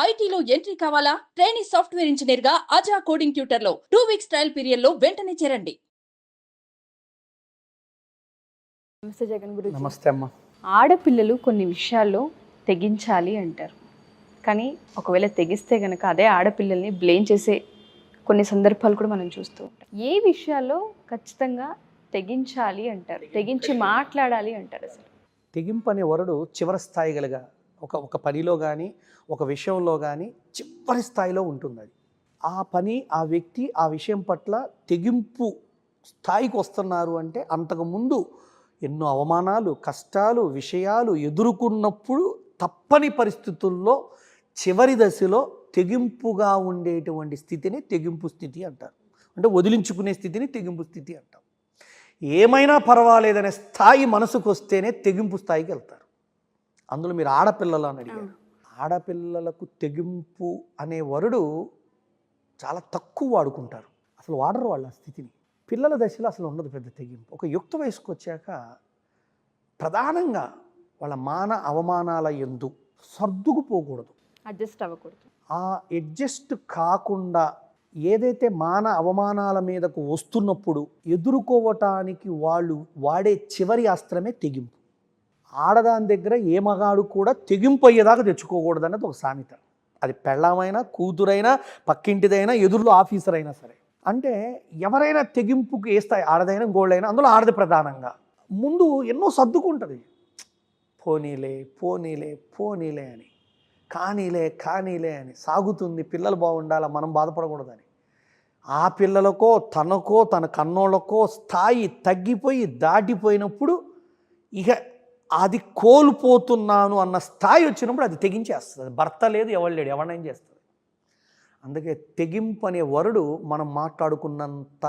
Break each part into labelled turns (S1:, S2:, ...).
S1: ఐటీలో ఎంట్రీ కావాలా? Trainee software engineer గా అజా కోడింగ్ ట్యూటర్ లో 2 వీక్స్ ట్రయల్ పీరియడ్ లో వెంటనే చేరండి.
S2: నమస్తే జగన్ గురించి.
S3: నమస్తే అమ్మ.
S2: ఆడపిల్లలు కొన్ని విషయాల్లో తెగించాలి అంటారు, కానీ ఒకవేళ తెగిస్తే గనక అదే ఆడపిల్లల్ని బ్లేమ్ చేసే కొన్ని సందర్భాలు కూడా మనం చూస్తూ ఉంటాం. ఏ విషయాల్లో ఖచ్చితంగా తెగించాలి అంటారు, తెగించి మాట్లాడాలి అంటారు? అసలు
S3: తెగింపు అనే వరడు చివరి స్థాయి గలగా ఒక పనిలో కానీ ఒక విషయంలో కానీ చివరి స్థాయిలో ఉంటుంది. అది ఆ పని ఆ వ్యక్తి ఆ విషయం పట్ల తెగింపు స్థాయికి వస్తున్నారు అంటే అంతకుముందు ఎన్నో అవమానాలు కష్టాలు విషయాలు ఎదుర్కొన్నప్పుడు తప్పని పరిస్థితుల్లో చివరి దశలో తెగింపుగా ఉండేటువంటి స్థితిని తెగింపు స్థితి అంటారు. అంటే వదిలించుకునే స్థితిని తెగింపు స్థితి అంటారు. ఏమైనా పర్వాలేదనే స్థాయి మనసుకు వస్తేనే తెగింపు స్థాయికి వెళ్తారు. అందులో మీరు ఆడపిల్లలు అని అడిగారు. ఆడపిల్లలకు తెగింపు అనే వరుడు చాలా తక్కువ వాడుకుంటారు, అసలు వాడరు వాళ్ళు ఆ స్థితిని. పిల్లల దశలో అసలు ఉండదు పెద్ద తెగింపు. ఒక యుక్త వయసుకు వచ్చాక ప్రధానంగా వాళ్ళ మాన అవమానాల యందు సర్దుకుపోకూడదు,
S2: అడ్జస్ట్ అవ్వకూడదు.
S3: ఆ అడ్జస్ట్ కాకుండా ఏదైతే మాన అవమానాల మీదకు వస్తున్నప్పుడు ఎదుర్కోవటానికి వాళ్ళు వాడే చివరి అస్త్రమే తెగింపు. ఆడదాని దగ్గర ఏ మగాడు కూడా తెగింపు అయ్యేదాకా తెచ్చుకోకూడదు అన్నది ఒక సామెత. అది పెళ్ళామైనా కూతురైనా పక్కింటిదైనా ఎదురులో ఆఫీసర్ అయినా సరే. అంటే ఎవరైనా తెగింపుకి వేస్తాయి, ఆడదైనా గోళ్ళైనా, అందులో ఆడది ప్రధానంగా ముందు ఎన్నో సర్దుకుంటుంది. పోనీలే పోనీలే పోనీలే అని, కానీలే అని సాగుతుంది. పిల్లలు బాగుండాలా, మనం బాధపడకూడదని. ఆ పిల్లలకో తనకో తన కన్నోళ్ళకో స్థాయి తగ్గిపోయి దాటిపోయినప్పుడు ఇక అది కోల్పోతున్నాను అన్న స్థాయి వచ్చినప్పుడు అది తెగించేస్తుంది. భర్త లేదు ఎవరు లేడు, ఎవరినైనా చేస్తుంది. అందుకే తెగింపు అనే వరుడు మనం మాట్లాడుకున్నంత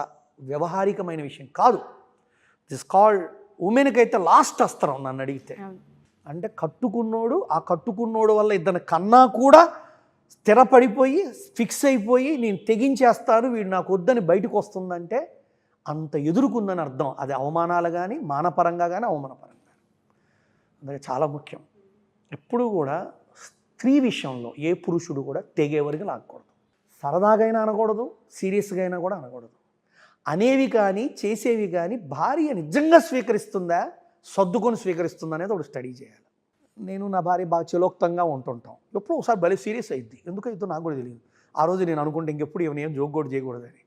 S3: వ్యవహారికమైన విషయం కాదు. దిస్ కాల్డ్ ఉమెన్కి అయితే లాస్ట్ అస్త్రం నన్ను అడిగితే. అంటే కట్టుకున్నోడు ఆ కట్టుకున్నోడు వల్ల ఇద్దరు కన్నా కూడా స్థిరపడిపోయి ఫిక్స్ అయిపోయి నేను తెగించేస్తాను వీడు నాకు వద్దని బయటకు వస్తుందంటే అంత ఎదుర్కొందని అర్థం. అది అవమానాలు కానీ మానపరంగా కానీ అవమానపరంగా. అందుకే చాలా ముఖ్యం. ఎప్పుడు కూడా స్త్రీ విషయంలో ఏ పురుషుడు కూడా తెగేవరకు లాగకూడదు. సరదాగైనా అనకూడదు, సీరియస్గా అయినా కూడా అనకూడదు. అనేవి కానీ చేసేవి కానీ భార్య నిజంగా స్వీకరిస్తుందా సర్దుకొని స్వీకరిస్తుందా అనేది ఒక స్టడీ చేయాలి. నేను నా భార్య బాగా చిలోక్తంగా ఉంటుంటాం, ఎప్పుడు ఒకసారి భలే సీరియస్ అయింది. ఎందుకైతే నాకు కూడా తెలియదు. ఆ రోజు నేను అనుకుంటే ఇంకెప్పుడు ఏం జోక్ కూడా చేయకూడదని.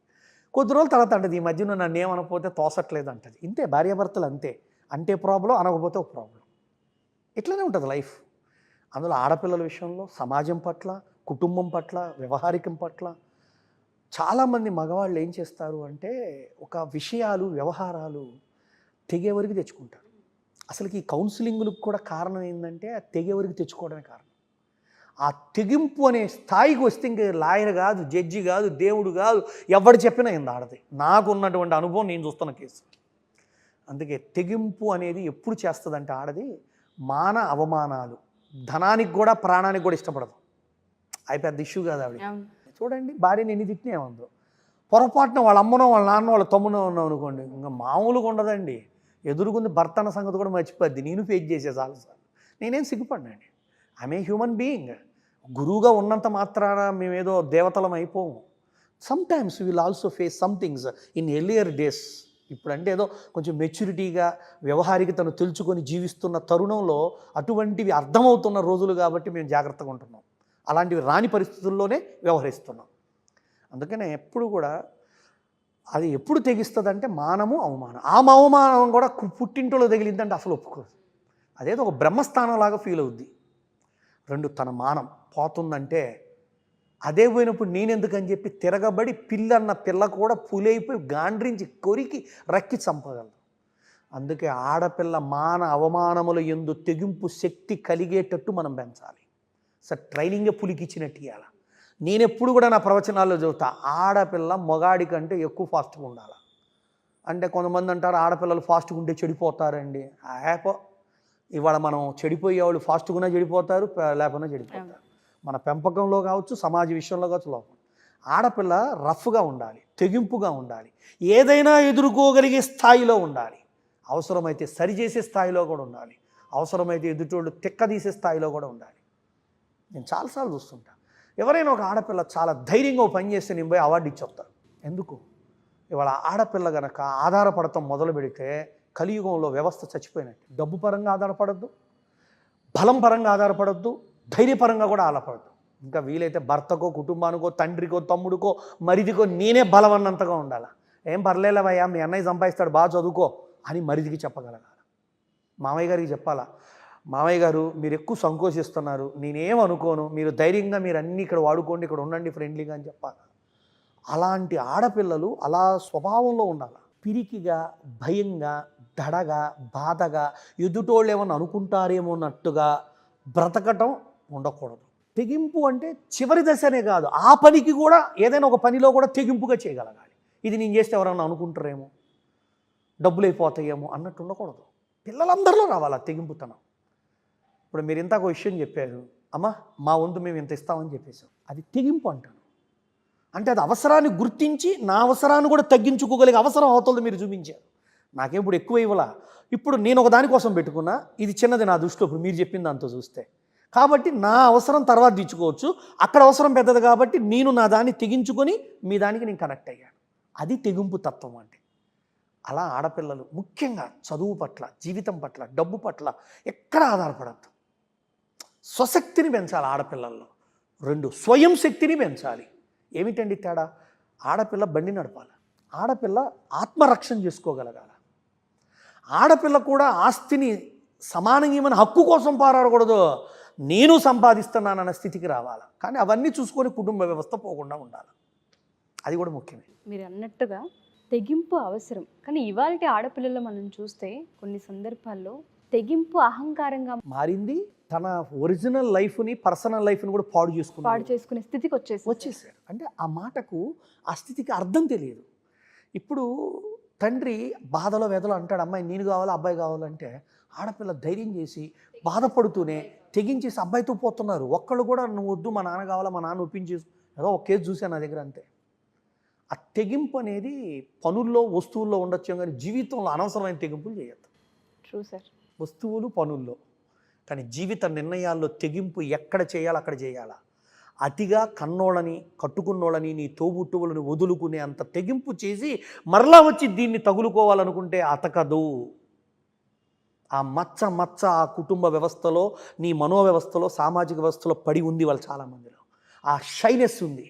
S3: కొద్ది రోజుల తర్వాత అంటది, ఈ మధ్యన నన్ను ఏమనకపోతే తోసట్లేదు అంటది. ఇంతే భార్యాభర్తలు అంతే, అంటే ప్రాబ్లం, అనకపోతే ఒక ప్రాబ్లం. ఇట్లనే ఉంటుంది లైఫ్. అందులో ఆడపిల్లల విషయంలో సమాజం పట్ల కుటుంబం పట్ల వ్యవహారికం పట్ల చాలామంది మగవాళ్ళు ఏం చేస్తారు అంటే ఒక విషయాలు వ్యవహారాలు తెగేవరకు తెచ్చుకుంటారు. అసలుకి ఈ కౌన్సిలింగ్లకు కూడా కారణం ఏంటంటే ఆ తెగేవరకు తెచ్చుకోవడమే కారణం. ఆ తెగింపు అనే స్థాయికి వస్తే ఇంక లాయర్ కాదు, జడ్జి కాదు, దేవుడు కాదు, ఎవడు చెప్పినా ఏంది ఆడది. నాకు ఉన్నటువంటి అనుభవం నేను చూస్తున్న కేసు. అందుకే తెగింపు అనేది ఎప్పుడు చేస్తుందంటే ఆడది మాన అవమానాలు, ధనానికి కూడా ప్రాణానికి కూడా ఇష్టపడదు. అవి పెద్ద ఇష్యూ కాదు ఆవిడ. చూడండి భార్యని ఎన్ని తిట్టినా ఏముందో, పొరపాటున వాళ్ళ అమ్మనో వాళ్ళ నాన్నో వాళ్ళ తమ్మునో ఉన్నాం అనుకోండి, ఇంకా మామూలుగా ఉండదండి. ఎదురుగుంది భర్త అన్న సంగతి కూడా మర్చిపోద్ది. నేను ఫేస్ చేసే చాలాసార్లు. నేనేం సిగ్గుపడినండి. I'm a human being. గురువుగా ఉన్నంత మాత్రాన మేమేదో దేవతలం అయిపోము. Sometimes will also face some things in earlier days. ఇప్పుడు అంటే ఏదో కొంచెం మెచ్యూరిటీగా వ్యవహారికతను తెలుసుకొని జీవిస్తున్న తరుణంలో అటువంటివి అర్థమవుతున్న రోజులు కాబట్టి మేము జాగ్రత్తగా ఉంటున్నాం. అలాంటివి రాని పరిస్థితుల్లోనే వ్యవహరిస్తున్నాం. అందుకనే ఎప్పుడు కూడా అది ఎప్పుడు తెగిస్తుందంటే మానము అవమానం. ఆ అవమానం కూడా పుట్టింటిలో తగిలిందంటే అసలు ఒప్పుకోదు. అదేదో ఒక బ్రహ్మస్థానంలాగా ఫీల్ అవుద్ది. రెండు తన మానం పోతుందంటే అదే పోయినప్పుడు నేనెందుకని చెప్పి తిరగబడి పిల్లన్న పిల్ల కూడా పులైపోయి గాండ్రించి కొరికి రక్కి చంపగలదు. అందుకే ఆడపిల్ల మాన అవమానముల యందు తెగింపు శక్తి కలిగేటట్టు మనం పెంచాలి. సార్ ట్రైనింగే పులికిచ్చినట్టు ఇవ్వాలి. నేను ఎప్పుడు కూడా నా ప్రవచనాల్లో చదువుతా, ఆడపిల్ల మొగాడి కంటే ఎక్కువ ఫాస్ట్గా ఉండాలి. అంటే కొంతమంది అంటారు ఆడపిల్లలు ఫాస్ట్గా ఉంటే చెడిపోతారండి. ఇవాళ మనం చెడిపోయేవాళ్ళు ఫాస్ట్గా చెడిపోతారు, లేకపోయినా చెడిపోతారు. మన పెంపకంలో కావచ్చు, సమాజ విషయంలో కావచ్చు. లోపం ఆడపిల్ల రఫ్గా ఉండాలి, తెగింపుగా ఉండాలి, ఏదైనా ఎదుర్కోగలిగే స్థాయిలో ఉండాలి, అవసరమైతే సరిచేసే స్థాయిలో కూడా ఉండాలి, అవసరమైతే ఎదుటోళ్ళు తిక్కదీసే స్థాయిలో కూడా ఉండాలి. నేను చాలాసార్లు చూస్తుంటా ఎవరైనా ఒక ఆడపిల్ల చాలా ధైర్యంగా పని చేస్తే నేను పోయి అవార్డు ఇచ్చి వస్తాను. ఎందుకు? ఇవాళ ఆడపిల్ల గనక ఆధారపడటం మొదలు పెడితే కలియుగంలో వ్యవస్థ చచ్చిపోయినట్టు. డబ్బు పరంగా ఆధారపడద్దు, బలం పరంగా ఆధారపడద్దు, ధైర్యపరంగా కూడా ఆధారపడద్దు. ఇంకా వీలైతే భర్తకో, కుటుంబానికో, తండ్రికో, తమ్ముడికో, మరిదికో నేనే బలం అన్నంతగా ఉండాలి. ఏం పర్లేలేవయ్యా, మీ అన్నయ్య సంపాదిస్తాడు, బాగా చదువుకో అని మరిదికి చెప్పగలగాలి. మామయ్య గారికి చెప్పాలా, మామయ్య గారు మీరు ఎక్కువ సంకోచిస్తున్నారు, నేనేం అనుకోను, మీరు ధైర్యంగా మీరు అన్నీ ఇక్కడ వాడుకోండి, ఇక్కడ ఉండండి ఫ్రెండ్లీగా అని చెప్పాలి. అలాంటి ఆడపిల్లలు అలా స్వభావంలో ఉండాలి. పిరికిగా, భయంగా, దడగా, బాధగా, ఎదుటోళ్ళు ఏమన్నా అనుకుంటారేమో అన్నట్టుగా బ్రతకటం ఉండకూడదు. తెగింపు అంటే చివరి దశనే కాదు, ఆ పనికి కూడా ఏదైనా ఒక పనిలో కూడా తెగింపుగా చేయగలగాలి. ఇది నేను చేస్తే ఎవరన్నా అనుకుంటారేమో, డబ్బులు అయిపోతాయేమో అన్నట్టు ఉండకూడదు. పిల్లలందరిలో రావాలి ఆ తెగింపుతనం. ఇప్పుడు మీరు ఇంతకు విషయం చెప్పారు, అమ్మ మా వంతు మేము ఇంత ఇస్తామని చెప్పేసాం, అది తెగింపు అంటాను. అంటే అది అవసరాన్ని గుర్తించి నా అవసరాన్ని కూడా తగ్గించుకోగలిగే అవసరం అవుతుంది మీరు చూపించారు. నాకేం ఇప్పుడు ఎక్కువ ఇవ్వాల, ఇప్పుడు నేను ఒక దానికోసం పెట్టుకున్నా, ఇది చిన్నది నా దృష్టిలో ఇప్పుడు మీరు చెప్పిన దాంతో చూస్తే. కాబట్టి నా అవసరం తర్వాత తీర్చుకోవచ్చు, అక్కడ అవసరం పెద్దది కాబట్టి నేను నా దాన్ని తెగించుకొని మీ దానికి నేను కనెక్ట్ అయ్యాను. అది తెగింపు తత్వం అంటే. అలా ఆడపిల్లలు ముఖ్యంగా చదువు పట్ల, జీవితం పట్ల, డబ్బు పట్ల ఎక్కడ ఆధారపడద్దు. స్వశక్తిని పెంచాలి ఆడపిల్లల్లో. 2 స్వయం శక్తిని పెంచాలి. ఏమిటండి తేడా? ఆడపిల్ల బండి నడపాలి, ఆడపిల్ల ఆత్మరక్షణ చేసుకోగలగాలి. ఆడపిల్ల కూడా ఆస్తిని సమానంగా హక్కు కోసం పోరాడకూడదు, నేను సంపాదిస్తున్నానన్న స్థితికి రావాలి. కానీ అవన్నీ చూసుకొని కుటుంబ వ్యవస్థ పోకుండా ఉండాలి. అది కూడా ముఖ్యమే.
S2: మీరు అన్నట్టుగా తెగింపు అవసరం, కానీ ఇవాళ ఆడపిల్లలు మనం చూస్తే కొన్ని సందర్భాల్లో తెగింపు అహంకారంగా
S3: మారింది. తన ఒరిజినల్ లైఫ్ని, పర్సనల్ లైఫ్ని కూడా పాడు
S2: చేసుకునే స్థితికి
S3: వచ్చేసారు. అంటే ఆ మాటకు, ఆ స్థితికి అర్థం తెలియదు. ఇప్పుడు తండ్రి బాధలో వేదలో అంటాడు, అమ్మాయి నేను కావాలా, అబ్బాయి కావాలంటే ఆడపిల్ల ధైర్యం చేసి బాధపడుతూనే తెగించేసి అబ్బాయితో పోతున్నారు. ఒక్కళ్ళు కూడా నువ్వు వద్దు, మా నాన్న కావాలా, మా నాన్న ఒప్పించేసి, ఏదో ఒక కేసు చూశాను నా దగ్గర, అంతే. ఆ తెగింపు అనేది పనుల్లో, వస్తువుల్లో ఉండొచ్చు, కానీ జీవితంలో అనవసరమైన తెగింపులు చేయొద్దు.
S2: True sir.
S3: వస్తువులు, పనుల్లో, కానీ జీవిత నిర్ణయాల్లో తెగింపు ఎక్కడ చేయాలో అక్కడ చేయాలా. అతిగా కన్నోళ్ళని, కట్టుకున్నోళ్ళని, నీ తోబుట్టువులను వదులుకునే అంత తెగింపు చేసి మరలా వచ్చి దీన్ని తగులుకోవాలనుకుంటే అతకదు. ఆ మచ్చ ఆ కుటుంబ వ్యవస్థలో, నీ మనోవ్యవస్థలో, సామాజిక వ్యవస్థలో పడి ఉంది వాళ్ళు చాలామందిలో. ఆ షైనెస్ ఉంది,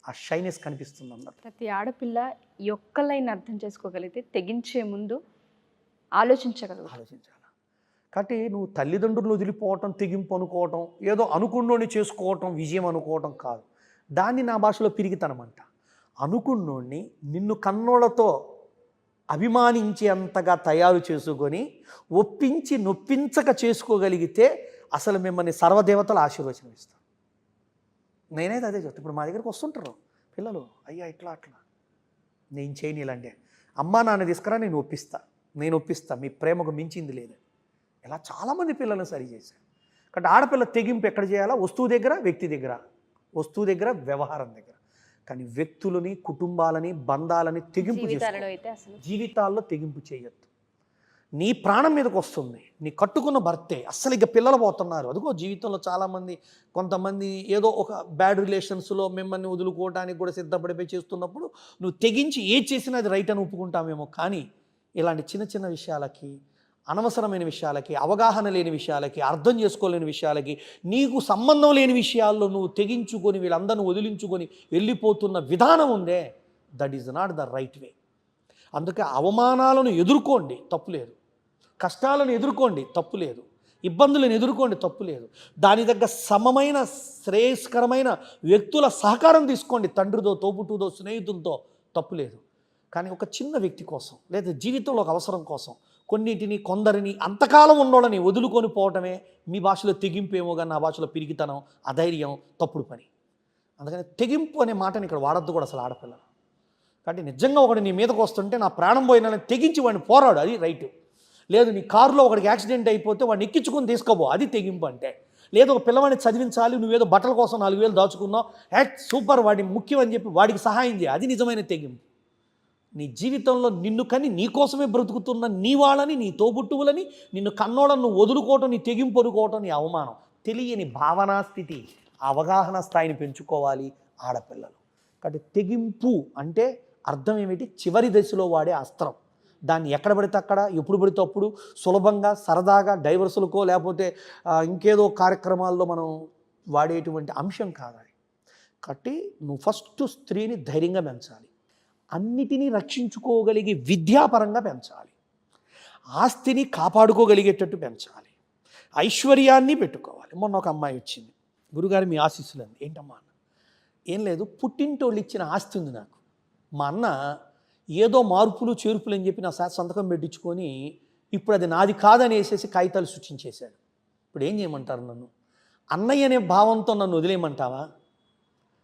S3: ఆ షైనెస్ కనిపిస్తుంది అందరూ.
S2: ప్రతి ఆడపిల్ల ఈ ఒక్క లైన్ అర్థం చేసుకోగలిగితే తెగించే ముందు ఆలోచించాలి.
S3: కాబట్టి నువ్వు తల్లిదండ్రులు వదిలిపోవటం తెగింపు అనుకోవటం, ఏదో అనుకున్నోని చేసుకోవటం విజయం అనుకోవటం కాదు. దాన్ని నా భాషలో పిరిగితనమంట. అనుకున్నోడిని నిన్ను కన్నోళ్లతో అభిమానించేంతగా తయారు చేసుకొని ఒప్పించి నొప్పించక చేసుకోగలిగితే అసలు మిమ్మల్ని సర్వదేవతలు ఆశీర్వచనం ఇస్తాను. నేనైతే అదే చెప్తాను. ఇప్పుడు మా దగ్గరికి వస్తుంటారు పిల్లలు, అయ్యా ఇట్లా అట్లా నేను చేయని ఇలాంటి, అమ్మా నాన్న తీసుకురా, నేను ఒప్పిస్తా, మీ ప్రేమకు మించింది లేదు. ఇలా చాలామంది పిల్లలను సరి చేశారు. కాబట్టి ఆడపిల్ల తెగింపు ఎక్కడ చేయాలా? వస్తువు దగ్గర, వ్యక్తి దగ్గర. వస్తువు దగ్గర, వ్యవహారం దగ్గర. కానీ వ్యక్తులని, కుటుంబాలని, బంధాలని తెగింపు జీవితాల్లో తెగింపు చేయొద్దు. నీ ప్రాణం మీదకి వస్తుంది, నీ కట్టుకున్న భర్తే. అస్సలు ఇక పిల్లలు పోతున్నారు. అదిగో జీవితంలో చాలామంది, కొంతమంది ఏదో ఒక బ్యాడ్ రిలేషన్స్లో మిమ్మల్ని వదులుకోవడానికి కూడా సిద్ధపడిపోయి చేస్తున్నప్పుడు నువ్వు తెగించి ఏది చేసినా అది రైట్ అని ఒప్పుకుంటామేమో. కానీ ఇలాంటి చిన్న చిన్న విషయాలకి, అనవసరమైన విషయాలకి, అవగాహన లేని విషయాలకి, అర్థం చేసుకోలేని విషయాలకి, నీకు సంబంధం లేని విషయాల్లో నువ్వు తెగించుకొని వీళ్ళందరిని వదిలించుకొని వెళ్ళిపోతున్న విధానం ఉందే, that is not the right way. అందుకే అవమానాలను ఎదుర్కోండి, తప్పులేదు. కష్టాలను ఎదుర్కోండి, తప్పులేదు. ఇబ్బందులను ఎదుర్కోండి, తప్పులేదు. దాని దగ్గర సమమైన, శ్రేయస్కరమైన వ్యక్తుల సహకారం తీసుకోండి, తండ్రితో, తోబుట్టుతో, స్నేహితులతో, తప్పులేదు. కానీ ఒక చిన్న వ్యక్తి కోసం, లేదా జీవితంలో ఒక అవసరం కోసం కొన్నిటిని, కొందరిని, అంతకాలం ఉన్నోళ్ళని వదులుకొని పోవటమే మీ భాషలో తెగింపేమో, కానీ నా భాషలో పిరికితనం, అధైర్యం, తప్పుడు పని. అందుకని తెగింపు అనే మాటని ఇక్కడ వాడద్దు కూడా అసలు ఆడపిల్లలు. కాబట్టి నిజంగా ఒకటి నీ మీదకి వస్తుంటే నా ప్రాణం పోయినా తెగించి వాడిని పోరాడు, అది రైటు. లేదు నీ కారులో ఒకడికి యాక్సిడెంట్ అయిపోతే వాడిని ఎక్కించుకొని తీసుకోబో, అది తెగింపు అంటే. లేదు ఒక పిల్లవాడిని చదివించాలి, నువ్వేదో బట్టల కోసం 4,000 దాచుకున్నావు, సూపర్, వాడి ముఖ్యం అని చెప్పి వాడికి సహాయం చేయి, అది నిజమైన తెగింపు. నీ జీవితంలో నిన్ను కని నీ కోసమే బ్రతుకుతున్న నీ వాళ్ళని, నీ తోబుట్టువులని, నిన్ను కన్నోళ్ళను నువ్వు వదులుకోవటం నీ తెగింపు అనుకోవటం నీ అవమానం. తెలియని భావనా స్థితి, అవగాహన స్థాయిని పెంచుకోవాలి ఆడపిల్లలు. కాబట్టి తెగింపు అంటే అర్థం ఏమిటి? చివరి దశలో వాడే అస్త్రం. దాన్ని ఎక్కడ పడితే అక్కడ, ఎప్పుడు పడితే అప్పుడు సులభంగా సరదాగా డైవర్సులకో లేకపోతే ఇంకేదో కార్యక్రమాల్లో మనం వాడేటువంటి అంశం కాదు. కాబట్టి నువ్వు ఫస్ట్ స్త్రీని ధైర్యంగా పెంచాలి, అన్నిటినీ రక్షించుకోగలిగే విద్యాపరంగా పెంచాలి, ఆస్తిని కాపాడుకోగలిగేటట్టు పెంచాలి, ఐశ్వర్యాన్ని పెట్టుకోవాలి. మొన్న ఒక అమ్మాయి వచ్చింది, గురుగారు మీ ఆశీస్సులు అంది. ఏంటమ్మా అన్న? ఏం లేదు, పుట్టింటోళ్ళు ఇచ్చిన ఆస్తి ఉంది నాకు. మా అన్న ఏదో మార్పులు చేర్పులు అని చెప్పి నా సంతకం పెట్టించుకొని ఇప్పుడు అది నాది కాదనేసేసి కాగితాలు సృష్టించేశాడు. ఇప్పుడు ఏం చేయమంటారు నన్ను? అన్నయ్య అనే భావంతో నన్ను వదిలేయమంటావా?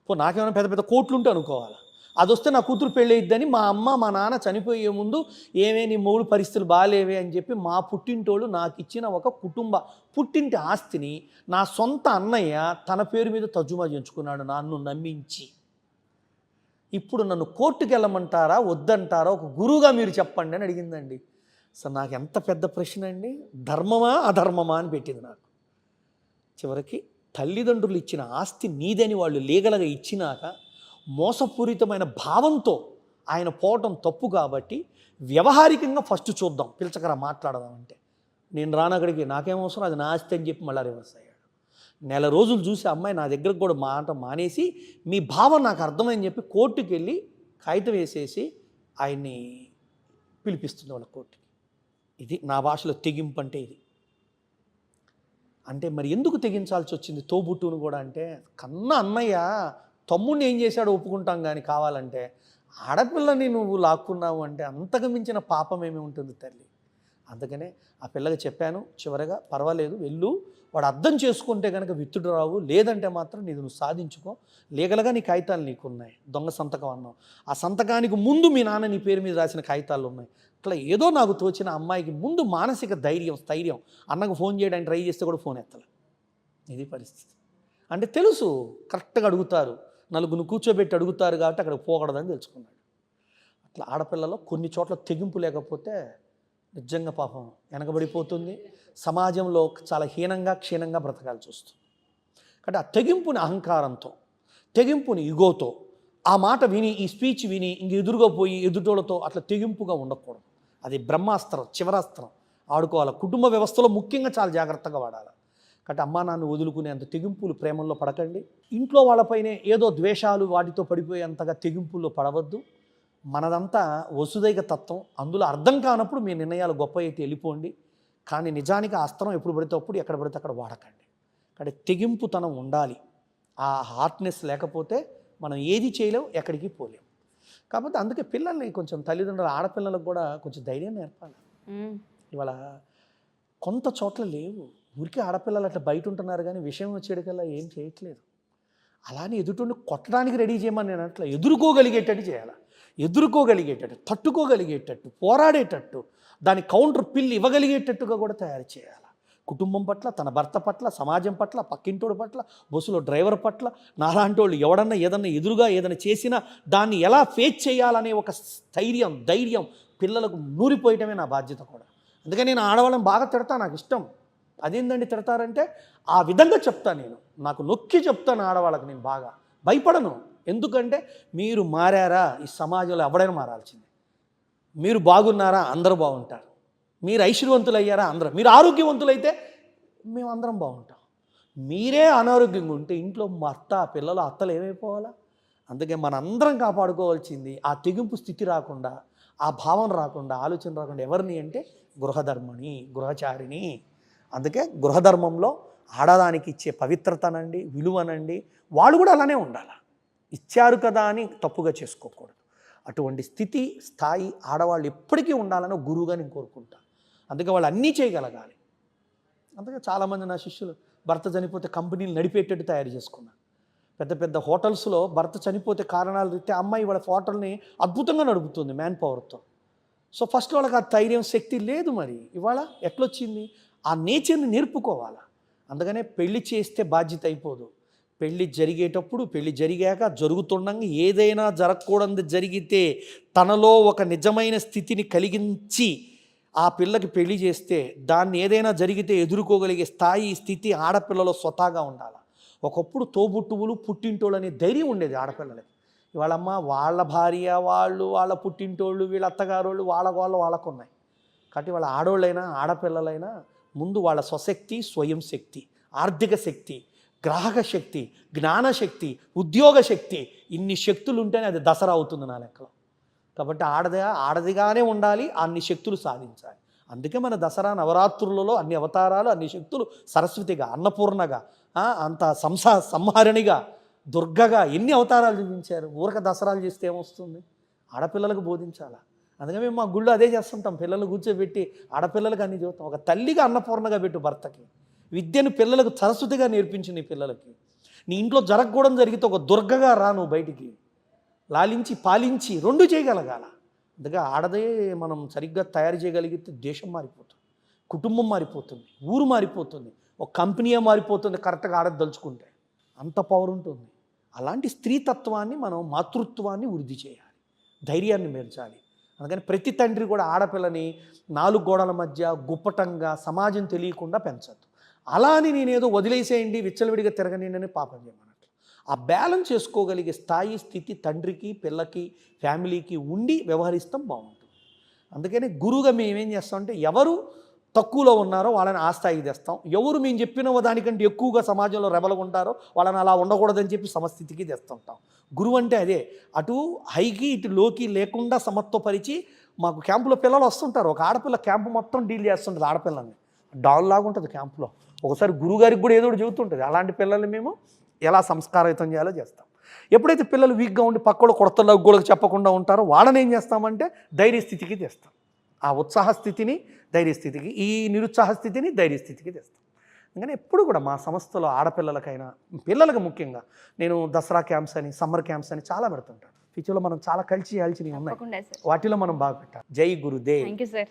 S3: నాకేమైనా పెద్ద పెద్ద కోట్లుంటే అనుకోవాలా? అది వస్తే నా కూతురు పెళ్ళయిద్దని మా అమ్మ మా నాన్న చనిపోయే ముందు ఏమే నీ మూడు పరిస్థితులు బాగాలేవే అని చెప్పి మా పుట్టింటోళ్ళు నాకు ఇచ్చిన ఒక పుట్టింటి ఆస్తిని నా సొంత అన్నయ్య తన పేరు మీద తర్జుమా చేయించుకున్నాడు నన్ను నమ్మించి. ఇప్పుడు నన్ను కోర్టుకు వెళ్ళమంటారా వద్దంటారా ఒక గురువుగా మీరు చెప్పండి అని అడిగిందండి. అసలు నాకు ఎంత పెద్ద ప్రశ్న అండి. ధర్మమా అధర్మమా అని పెట్టింది నాకు. చివరికి తల్లిదండ్రులు ఇచ్చిన ఆస్తి నీదని వాళ్ళు లీగల్గా ఇచ్చినాక మోసపూరితమైన భావంతో ఆయన పోవటం తప్పు. కాబట్టి వ్యవహారికంగా ఫస్ట్ చూద్దాం, పిలచకరా మాట్లాడదామంటే నేను రానక్కడికి నాకేమవసరం, అది నా ఆస్తి అని చెప్పి మళ్ళీ రివర్స్ అయ్యాడు. నెల రోజులు చూసి అమ్మాయి నా దగ్గరకు కూడా మాట మానేసి మీ భావం నాకు అర్థమని చెప్పి కోర్టుకి వెళ్ళి కాగితం వేసేసి ఆయన్ని పిలిపిస్తుంది వాళ్ళ కోర్టుకి. ఇది నా భాషలో తెగింపు అంటే ఇది. అంటే మరి ఎందుకు తెగించాల్సి వచ్చింది తోబుట్టును కూడా అంటే, కన్నా అన్నయ్య తమ్ముడిని ఏం చేశాడో ఒప్పుకుంటాం కానీ కావాలంటే ఆడపిల్లని నువ్వు లాక్కున్నావు అంటే అంతకు మించిన పాపం ఏమి ఉంటుంది తల్లి. అందుకనే ఆ పిల్లకి చెప్పాను చివరగా, పర్వాలేదు వెళ్ళు, వాడు అర్థం చేసుకుంటే కనుక విత్తుడు రావు, లేదంటే మాత్రం నీది నువ్వు సాధించుకో, లీగల్గా నీ కాగితాలు నీకు ఉన్నాయి, దొంగ సంతకం అన్నావు, ఆ సంతకానికి ముందు మీ నాన్న నీ పేరు మీద రాసిన కాగితాలు ఉన్నాయి. అట్లా ఏదో నాకు తోచిన అమ్మాయికి ముందు మానసిక స్థైర్యం. అన్నకు ఫోన్ చేయడానికి ట్రై చేస్తే కూడా ఫోన్ ఎత్తలే. ఇది పరిస్థితి. అంటే తెలుసు కరెక్ట్గా అడుగుతారు, నలుగురు కూర్చోబెట్టి అడుగుతారు కాబట్టి అక్కడ పోకూడదని తెలుసుకున్నాడు. అట్లా ఆడపిల్లలో కొన్ని చోట్ల తెగింపు లేకపోతే నిజంగా పాపం వెనకబడిపోతుంది, సమాజంలో చాలా హీనంగా క్షీణంగా బ్రతకాల్సి వస్తుంది. కాబట్టి ఆ తెగింపుని అహంకారంతో, తెగింపుని ఇగోతో, ఆ మాట విని ఈ స్పీచ్ విని ఇంక ఎదురుగా పోయి ఎదుటోళ్ళతో అట్లా తెగింపుగా ఉండకూడదు. అది బ్రహ్మాస్త్రం, చివరాస్త్రం ఆడుకోవాలి. కుటుంబ వ్యవస్థలో ముఖ్యంగా చాలా జాగ్రత్తగా వాడాలి. కాబట్టి అమ్మా నాన్న వదులుకునేంత తెగింపులు ప్రేమల్లో పడకండి. ఇంట్లో వాళ్ళపైనే ఏదో ద్వేషాలు వాటితో పడిపోయేంతగా తెగింపుల్లో పడవద్దు. మనదంతా వసుదైక తత్వం, అందులో అర్థం కానప్పుడు మీ నిర్ణయాలు గొప్ప అయితే వెళ్ళిపోండి. కానీ నిజానికి ఆ అస్త్రం ఎప్పుడు పడితే అప్పుడు ఎక్కడ పడితే అక్కడ వాడకండి. కాబట్టి తెగింపుతనం ఉండాలి. ఆ హార్ట్నెస్ లేకపోతే మనం ఏది చేయలేం, ఎక్కడికి పోలేం. కాకపోతే అందుకే పిల్లల్ని కొంచెం తల్లిదండ్రులు ఆడపిల్లలకు కూడా కొంచెం ధైర్యం నేర్పాలి. ఇవాళ కొంత చోట్ల లేవు, ఊరికే ఆడపిల్లలు అట్లా బయట ఉంటున్నారు కానీ విషయం వచ్చేటికల్లా ఏం చేయట్లేదు. అలానే ఎదుటిని కొట్టడానికి రెడీ చేయమని నేను అట్లా ఎదుర్కోగలిగేటట్టు చేయాలి, ఎదుర్కోగలిగేటట్టు, తట్టుకోగలిగేటట్టు, పోరాడేటట్టు, దాని కౌంటర్ పిల్ ఇవ్వగలిగేటట్టుగా కూడా తయారు చేయాలి. కుటుంబం పట్ల, తన భర్త పట్ల, సమాజం పట్ల, పక్కింటోడి పట్ల, బస్సులో డ్రైవర్ పట్ల, నాలాంటి వాళ్ళు ఎవడన్నా ఏదన్నా ఎదురుగా ఏదైనా చేసినా దాన్ని ఎలా ఫేస్ చేయాలనే ఒక ధైర్యం పిల్లలకు నూరిపోయటమే నా బాధ్యత కూడా. అందుకని నేను ఆడవాళ్ళని బాగా తిడతా, నాకు ఇష్టం. అదేందండి తిడతారంటే ఆ విధంగా చెప్తాను, నేను నాకు నొక్కి చెప్తాను ఆడవాళ్ళకి. నేను బాగా భయపడను. ఎందుకంటే మీరు మారారా ఈ సమాజంలో ఎవడైనా మారాల్సిందే. మీరు బాగున్నారా అందరూ బాగుంటారు, మీరు ఐశ్వర్యవంతులు అయ్యారా అందరూ, మీరు ఆరోగ్యవంతులైతే మేము అందరం బాగుంటాం. మీరే అనారోగ్యంగా ఉంటే ఇంట్లో భర్త పిల్లలు అత్తలు ఏమైపోవాలా? అందుకే మనందరం కాపాడుకోవాల్సింది ఆ తెగింపు స్థితి రాకుండా, ఆ భావన రాకుండా, ఆలోచన రాకుండా ఎవరిని అంటే గృహధర్మని, గృహచారిని. అందుకే గృహధర్మంలో ఆడదానికి ఇచ్చే పవిత్రతనండి, విలువనండి, వాళ్ళు కూడా అలానే ఉండాలి. ఇచ్చారు కదా అని తప్పుగా చేసుకోకూడదు. అటువంటి స్థితి స్థాయి ఆడవాళ్ళు ఎప్పటికీ ఉండాలని గురువుగా నేను కోరుకుంటాను. అందుకే వాళ్ళు అన్నీ చేయగలగాలి. అందుకే చాలామంది నా శిష్యులు భర్త చనిపోతే కంపెనీలు నడిపేటట్టు తయారు చేసుకున్నారు. పెద్ద పెద్ద హోటల్స్లో భర్త చనిపోతే కారణాలు రీత్యా అమ్మాయి వాళ్ళ హోటల్ని అద్భుతంగా నడుపుతుంది మ్యాన్ పవర్తో. సో ఫస్ట్ వాళ్ళకి ఆ ధైర్యం శక్తి లేదు. మరి ఇవాళ ఎట్లొచ్చింది? ఆ నేచర్ని నేర్పుకోవాలా. అందుకనే పెళ్లి చేస్తే బాధ్యత అయిపోదు. పెళ్ళి జరిగేటప్పుడు, పెళ్ళి జరిగాక, జరుగుతుండగా ఏదైనా జరగకూడదు జరిగితే తనలో ఒక నిజమైన స్థితిని కలిగించి ఆ పిల్లకి పెళ్లి చేస్తే దాన్ని ఏదైనా జరిగితే ఎదుర్కోగలిగే స్థాయి స్థితి ఆడపిల్లలో స్వతహాగా ఉండాలి. ఒకప్పుడు తోబుట్టువులు పుట్టింటోళ్ళు అనే ధైర్యం ఉండేది ఆడపిల్లలకి. ఇవాళమ్మ వాళ్ళ భార్య వాళ్ళు, వాళ్ళ పుట్టింటోళ్ళు, వీళ్ళ అత్తగారోళ్ళు, వాళ్ళకు ఉన్నాయి. కాబట్టి వాళ్ళ ఆడోళ్ళైనా ఆడపిల్లలైనా ముందు వాళ్ళ స్వశక్తి, స్వయం శక్తి, ఆర్థిక శక్తి, గ్రాహక శక్తి, జ్ఞానశక్తి, ఉద్యోగ శక్తి, ఇన్ని శక్తులు ఉంటేనే అది దసరా అవుతుంది నా లెక్కలో. కాబట్టి ఆడదిగానే ఉండాలి, అన్ని శక్తులు సాధించాలి. అందుకే మన దసరా నవరాత్రులలో అన్ని అవతారాలు, అన్ని శక్తులు, సరస్వతిగా, అన్నపూర్ణగా, అంత సంహారణిగా, దుర్గగా ఎన్ని అవతారాలు చూపించారు. ఊరక దసరాలు చేస్తే ఏమొస్తుంది? ఆడపిల్లలకు బోధించాలా. అందుకే మేము మా గుళ్ళో అదే చేస్తుంటాం. పిల్లలు కూర్చోబెట్టి ఆడపిల్లలకు అన్ని చూస్తాం. ఒక తల్లిగా అన్నపూర్ణగా పెట్టు భర్తకి, విద్యను పిల్లలకు సరస్వతిగా నేర్పించు నీ పిల్లలకి. నీ ఇంట్లో జరగకూడదు జరిగితే ఒక దుర్గగా రా నువ్వు బయటికి, లాలించి పాలించి రెండు చేయగలగాల. అందుకే ఆడదే మనం సరిగ్గా తయారు చేయగలిగితే దేశం మారిపోతుంది, కుటుంబం మారిపోతుంది, ఊరు మారిపోతుంది, ఒక కంపెనీయే మారిపోతుంది కరెక్ట్గా ఆడదలుచుకుంటే. అంత పవర్ ఉంటుంది. అలాంటి స్త్రీతత్వాన్ని మనం, మాతృత్వాన్ని వృద్ధి చేయాలి, ధైర్యాన్ని పెంచాలి. అందుకని ప్రతి తండ్రి కూడా ఆడపిల్లని 4 గోడల మధ్య గుప్పటంగా సమాజం తెలియకుండా పెంచద్దు. అలా అని నేనేదో వదిలేసేయండి విచ్చలవిడిగా తిరగనిండని పాపం చేయమన్నట్లు. ఆ బ్యాలెన్స్ చేసుకోగలిగే స్థాయి, స్థితి తండ్రికి, పిల్లకి, ఫ్యామిలీకి ఉండి వ్యవహరిస్తాం బాగుంటుంది. అందుకని గురువుగా మేము ఏం చేస్తామంటే ఎవరు తక్కువలో ఉన్నారో వాళ్ళని ఆ స్థాయికి తెస్తాం. ఎవరు మేము చెప్పిన దానికంటే ఎక్కువగా సమాజంలో రెబలుగా ఉంటారో వాళ్ళని అలా ఉండకూడదని చెప్పి సమస్థితికి తెస్తుంటాం. గురువు అంటే అదే, అటు హైకి ఇటు లోకి లేకుండా సమత్వపరిచి. మాకు క్యాంపులో పిల్లలు వస్తుంటారు. ఒక ఆడపిల్ల క్యాంపు మొత్తం డీల్ చేస్తుంటుంది ఆడపిల్లల్ని, డాల్ లాగా ఉంటుంది క్యాంపులో. ఒకసారి గురువుగారికి కూడా ఏదో ఒకటి చెబుతుంటుంది. అలాంటి పిల్లల్ని మేము ఎలా సంస్కారయుతం చేయాలో చేస్తాం. ఎప్పుడైతే పిల్లలు వీక్గా ఉండి పక్కలో కొడతలో గోళ్ళకి చెప్పకుండా ఉంటారో వాళ్ళని ఏం చేస్తామంటే ధైర్యస్థితికి తెస్తాం. ఆ ఉత్సాహ స్థితిని ధైర్యస్థితికి, ఈ నిరుత్సాహ స్థితిని ధైర్యస్థితికి తెస్తాం. అందుకని ఎప్పుడు కూడా మా సంస్థలో ఆడపిల్లలకైనా పిల్లలకు ముఖ్యంగా నేను దసరా క్యాంప్స్ అని, సమ్మర్ క్యాంప్స్ అని చాలా పెడుతుంటాను. ఫ్యూచర్లో మనం చాలా కలిసి ఉన్నాయి,
S2: తప్పకుండా సార్.
S3: వాటిలో మనం బాగా పెట్టాలి. జై గురుదేవ్.
S2: Thank you sir.